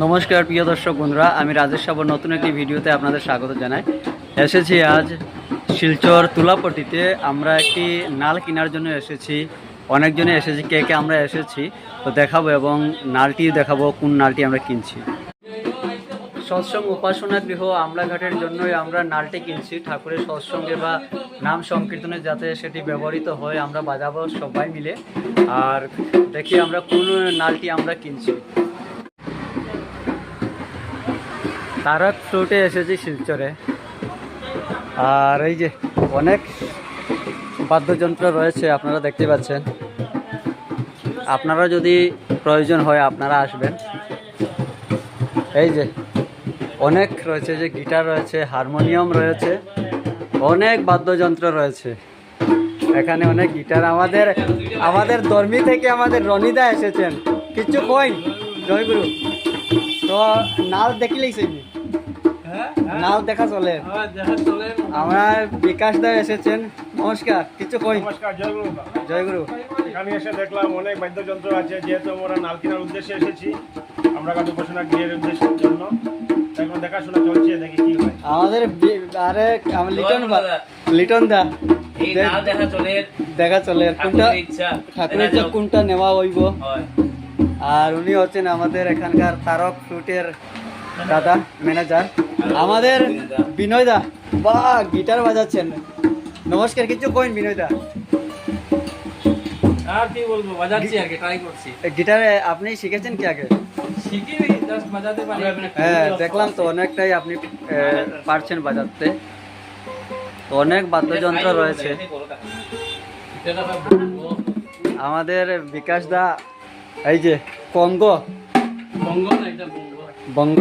নমস্কার প্রিয় দর্শক বন্ধুরা, আমি রাজেশ সাবর নতুন একটি ভিডিওতে আপনাদের স্বাগত জানাই। এসেছি আজ শিলচর তুলাপটিতে। আমরা একটি নাল কেনার জন্য এসেছি, অনেকজনে এসেছি, কে কে আমরা এসেছি তো দেখাবো এবং নালটি দেখাবো কোন নালটি আমরা কিনছি। সৎসঙ্গ উপাসনা গৃহ আমলাঘাটের জন্যই আমরা নালটি কিনছি, ঠাকুরের সৎসঙ্গে বা নাম সংকীর্তনে যাতে সেটি ব্যবহৃত হয় আমরা বাজাবো সবাই মিলে। আর দেখি আমরা কোন নালটি আমরা কিনছি। তারক ফ্লুটে এসেছি শিলচরে। আর এই যে অনেক বাদ্যযন্ত্র রয়েছে, আপনারা দেখতে পাচ্ছেন। আপনারা যদি প্রয়োজন হয় আপনারা আসবেন। এই যে অনেক রয়েছে, যে গিটার রয়েছে, হারমোনিয়াম রয়েছে, অনেক বাদ্যযন্ত্র রয়েছে এখানে, অনেক গিটার। আমাদের ধর্মী থেকে আমাদের রনিদা এসেছেন, কিছু কই জয়গুরু। তো নাল দেখিলেই নাল দেখা চলে। আমার বিকাশ দা এসেছেন, নমস্কার, কিছু কই। নমস্কার, জয়গুরু। জয়গুরু। এখানে এসে দেখলাম অনেক বাদ্যযন্ত্র আছে, যেহেতু আমরা নাল কেনার উদ্দেশ্যে এসেছি, আমরা গান উপাসনা গৃহের উদ্দেশ্যের জন্য এখন দেখাশোনা চলছে, দেখি কি হয়। আমাদের লিটন দা দেখা চলে কোনটা ঠাকুরের ইচ্ছা কোনটা নেওয়া হইব। আর উনি হচ্ছেন আমাদের এখানকার তারক ফ্লুটের দাদা, ম্যানেজার আমাদের বিনয় দা। বা গিটার বাজাচ্ছেন, নমস্কার, কিছু কইন বিনয় দা। আর কি বলবো, বাজাচ্ছি আর কি, ট্রাই করছি। গিটারে আপনি শিখেছেন কি আগে? শিখিনি, জাস্ট বাজাতে পারি। হ্যাঁ, দেখলাম তো অনেকটাই আপনি পারছেন বাজাতে। তো অনেক বাদ্যযন্ত্র রয়েছে। আমাদের বিকাশ দা এই যে কঙ্গ বঙ্গ না, এটা বঙ্গ। বঙ্গ